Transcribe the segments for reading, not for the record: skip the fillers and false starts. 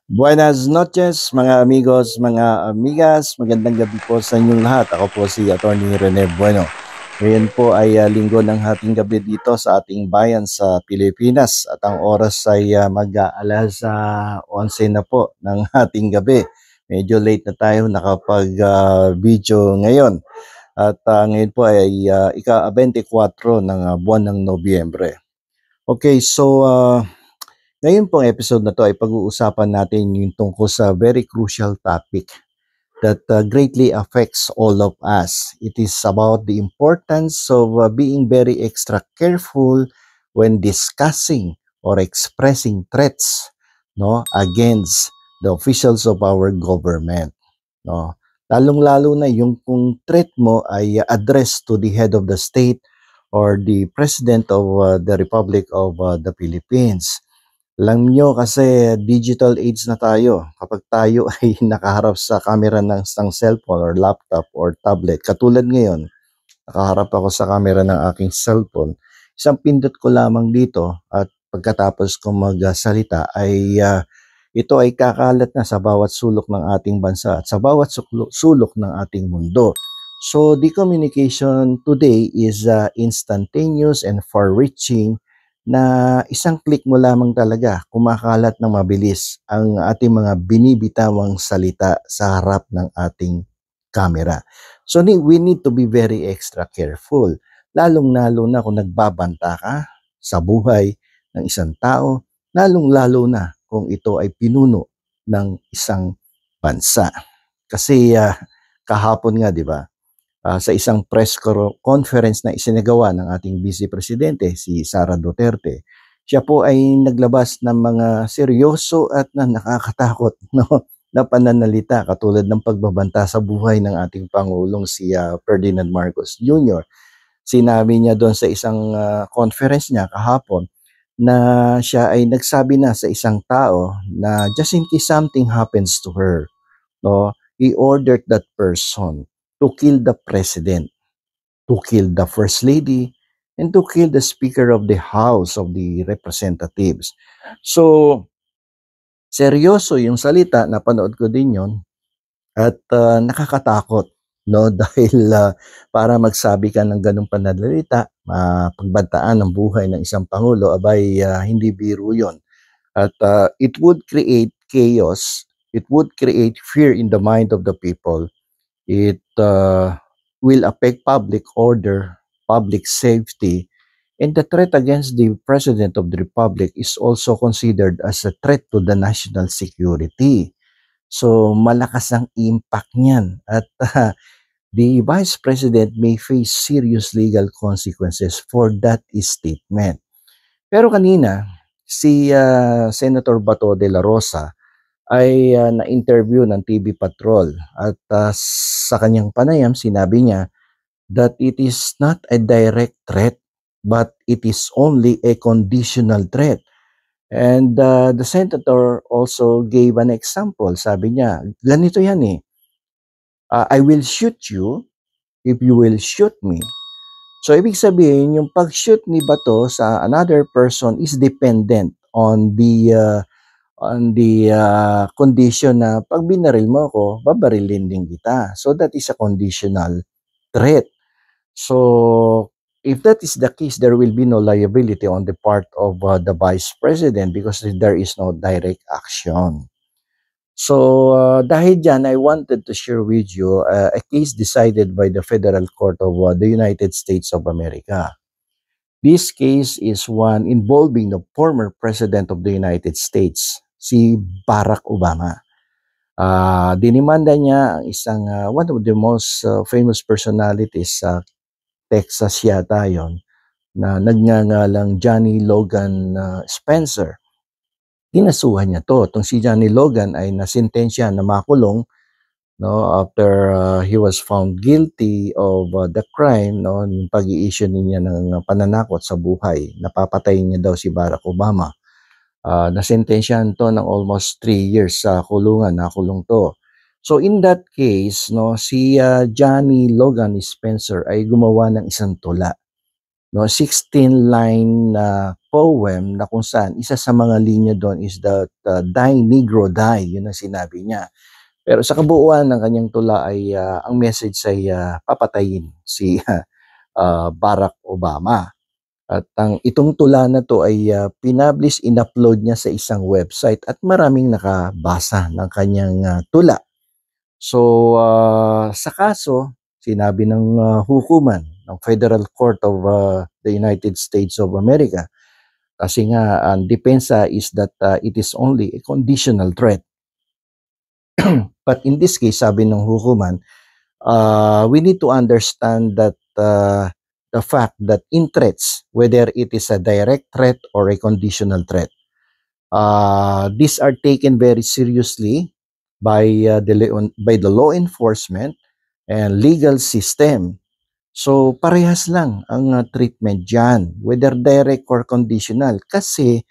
Buenas noches mga amigos, mga amigas. Magandang gabi po sa inyong lahat. Ako po si Attorney Rene Bueno. Ngayon po ay linggo ng hating gabi dito sa ating bayan sa Pilipinas. At ang oras ay mag-aalas 11 na po ng hating gabi. Medyo late na tayo nakapag-video ngayon. At ngayon po ay ika-24 ng buwan ng Nobyembre. Okay, so ngayon pong episode na to ay pag-uusapan natin yung tungkol sa very crucial topic that greatly affects all of us. It is about the importance of being very extra careful when discussing or expressing threats, no, against the officials of our government, no. Lalong-lalo na yung kung threat mo ay addressed to the head of the state or the president of the Republic of the Philippines. Alam nyo kasi digital age na tayo. Kapag tayo ay nakaharap sa camera ng cellphone or laptop or tablet, katulad ngayon, nakaharap ako sa camera ng aking cellphone, isang pindot ko lamang dito at pagkatapos kong magsalita ay ito ay kakalat na sa bawat sulok ng ating bansa at sa bawat sulok ng ating mundo. So the communication today is instantaneous and far-reaching na isang click mo lamang talaga kumakalat ng mabilis ang ating mga binibitawang salita sa harap ng ating camera. So we need to be very extra careful, lalong-lalo na kung nagbabanta ka sa buhay ng isang tao, lalong-lalo na kung ito ay pinuno ng isang bansa. Kasi kahapon nga, di ba, sa isang press conference na isinagawa ng ating Vice Presidente, si Sara Duterte, siya po ay naglabas ng mga seryoso at na nakakatakot no, na pananalita katulad ng pagbabanta sa buhay ng ating Pangulong si Ferdinand Marcos Jr. Sinabi niya doon sa isang conference niya kahapon na siya ay nagsabi na sa isang tao na just in case something happens to her, no, he ordered that person to kill the president, to kill the first lady, and to kill the Speaker of the House of the Representatives. So, seryoso yung salita, napanood ko din yon at nakakatakot, no? Dahil para magsabi ka ng ganung pananalita, pagbantaan ng buhay ng isang Pangulo, abay hindi biro yon. At it would create chaos, it would create fear in the mind of the people. It will affect public order, public safety, and the threat against the President of the Republic is also considered as a threat to the national security. So malakas ang impact niyan at the Vice President may face serious legal consequences for that statement. Pero kanina, si Senator Bato de la Rosa ay na-interview ng TV Patrol at sa kanyang panayam sinabi niya that it is not a direct threat but it is only a conditional threat. And the senator also gave an example. Sabi niya, ganito yan eh, I will shoot you if you will shoot me. So ibig sabihin, yung pag-shoot ni Bato sa another person is dependent on the condition na pag binaril mo ako, babarilin din kita. So that is a conditional threat. So if that is the case, there will be no liability on the part of the Vice President because there is no direct action. So dahil dyan, I wanted to share with you a case decided by the Federal Court of the United States of America. This case is one involving the former President of the United States, si Barack Obama. Dinimanda niya ang isang one of the most famous personalities sa Texas yata yon na nagngangalang Johnny Logan Spencer. Kinasuhan niya to. Itong si Johnny Logan ay nasintensya na makulong, no, after he was found guilty of the crime, no, yung pag-i-issue niya ng pananakot sa buhay. Napapatayin niya daw si Barack Obama. Nasintensyahan to ng almost 3 years sa kulungan, nakulong to. So in that case, no, si Johnny Logan Spencer ay gumawa ng isang tula. no, 16-line na poem na kung saan isa sa mga linya doon is that die Negro die, yun ang sinabi niya. Pero sa kabuuan ng kanyang tula ay ang message ay papatayin si Barack Obama. At itong tula na to ay pinublish, in-upload niya sa isang website at maraming nakabasa ng kanyang tula. So sa kaso, sinabi ng hukuman ng Federal Court of the United States of America, kasi nga ang depensa is that it is only a conditional threat. But in this case, sabi ng hukuman, we need to understand that the fact that in threats, whether it is a direct threat or a conditional threat, these are taken very seriously by the law enforcement and legal system. So parehas lang ang treatment dyan, whether direct or conditional, kasi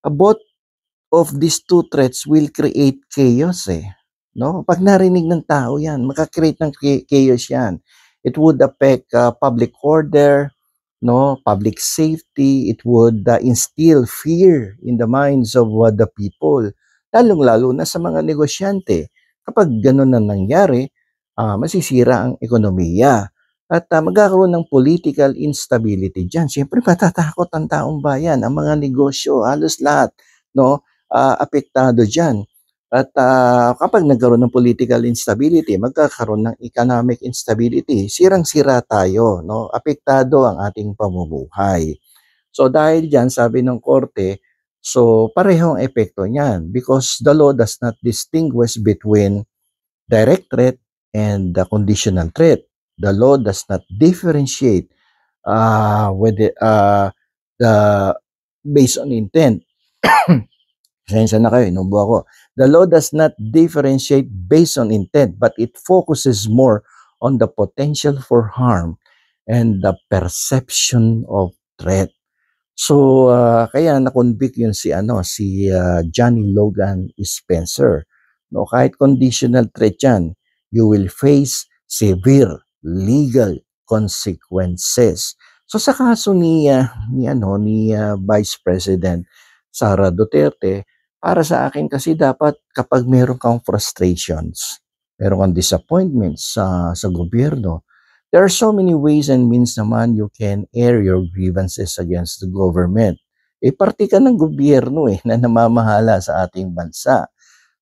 both of these two threats will create chaos no? Pag narinig ng tao yan, makakreate ng chaos yan. It would affect public order, no, public safety. It would instill fear in the minds of the people, lalong-lalo na sa mga negosyante. Kapag ganun na nangyari, masisira ang ekonomiya at magkakaroon ng political instability dyan. Siyempre, matatakot ang taong bayan, ang mga negosyo, halos lahat, no, apektado dyan. At kapag nagkaroon ng political instability, magkakaroon ng economic instability, sirang-sira tayo, no? Apektado ang ating pamumuhay. So dahil diyan, sabi ng korte, so pareho ang epekto niyan because the law does not distinguish between direct threat and the conditional threat. The law does not differentiate the based on intent. Pasensya na kayo, inubo ako. The law does not differentiate based on intent, but it focuses more on the potential for harm and the perception of threat. So, kaya na-convict yun si Johnny Logan Spencer. No, kahit conditional threat yan, you will face severe legal consequences. So sa kaso ni Vice President Sara Duterte, para sa akin kasi dapat kapag meron kang frustrations, meron kang disappointments sa gobyerno, there are so many ways and means naman you can air your grievances against the government. Parte ka ng gobyerno na namamahala sa ating bansa.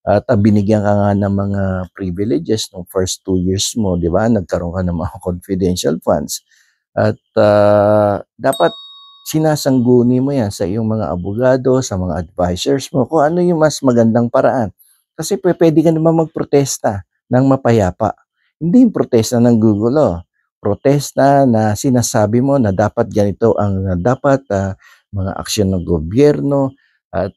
At binigyan ka nga ng mga privileges ng first 2 years mo, di ba? Nagkaroon ka ng mga confidential funds. At dapat sinasangguni mo yan sa iyong mga abogado, sa mga advisors mo, kung ano yung mas magandang paraan. Kasi pwede ka naman magprotesta ng mapayapa. Hindi yung protesta ng gugulo. Protesta na sinasabi mo na dapat ganito ang dapat mga aksyon ng gobyerno. At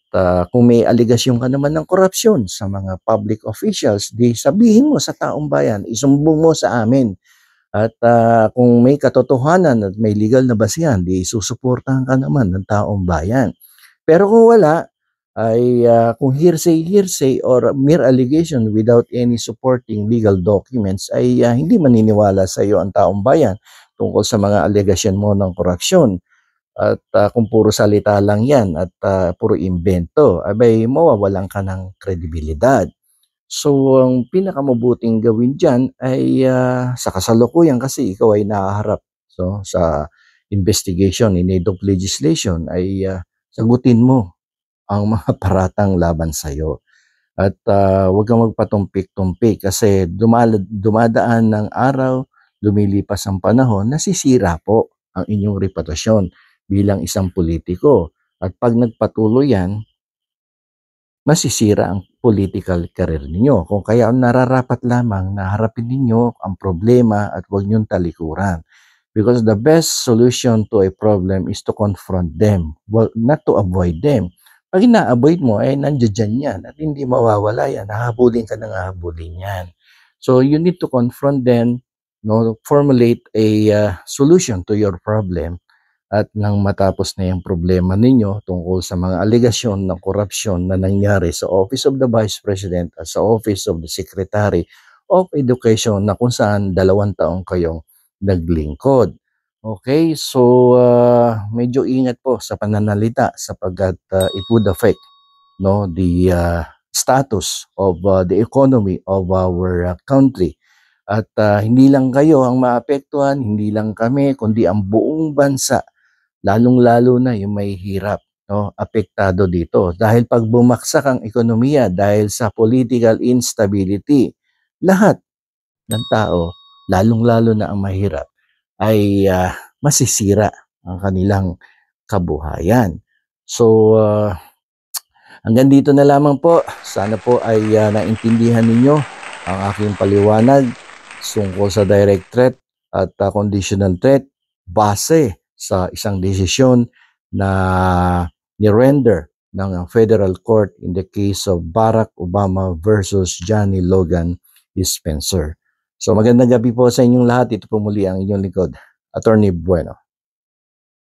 kung may aligasyon ka naman ng korupsyon sa mga public officials, di sabihin mo sa taong bayan, isumbong mo sa amin. At kung may katotohanan at may legal na basihan, di susuportahan ka naman ng taong bayan. Pero kung wala, ay kung hearsay or mere allegation without any supporting legal documents, ay hindi maniniwala sa iyo ang taong bayan tungkol sa mga allegation mo ng korupsyon. At kung puro salita lang yan at puro invento, abay mawawalan ka ng kredibilidad. So, ang pinakamabuting gawin dyan ay sa kasalukuyan kasi ikaw ay nahaharap sa investigation in aid of legislation ay sagutin mo ang mga paratang laban sa iyo. At huwag kang magpatumpik-tumpik kasi dumadaan ng araw, lumilipas ang panahon, nasisira po ang inyong reputasyon bilang isang politiko. At pag nagpatuloy yan, masisira ang political career ninyo. Kung kaya nararapat lamang na harapin ninyo ang problema at huwag niyong talikuran. Because the best solution to a problem is to confront them, well, not to avoid them. Pag ina-avoid mo, nandiyan yan at hindi mawawala yan. Hahabulin ka ng hahabulin yan. So you need to confront them, formulate a solution to your problem. At nang matapos na yung problema ninyo tungkol sa mga alegasyon ng korupsyon na nangyari sa Office of the Vice President at sa Office of the Secretary of Education na kung saan 2 taong kayong naglingkod. Okay, so medyo ingat po sa pananalita sapagkat it would affect no the status of the economy of our country. At hindi lang kayo ang maapektuhan, hindi lang kami, kundi ang buong bansa, lalong-lalo na yung may hirap, no, apektado dito. Dahil pag bumagsak ang ekonomiya dahil sa political instability, lahat ng tao, lalong-lalo na ang mahirap, ay masisira ang kanilang kabuhayan. So, hanggang dito na lamang po. Sana po ay naintindihan ninyo ang aking paliwanag tungkol sa direct threat at conditional threat base sa isang desisyon na ni-render ng Federal Court in the case of Barack Obama versus Johnny Logan Spencer. So magandang gabi po sa inyong lahat. Ito po muli ang inyong lingkod, Attorney Bueno.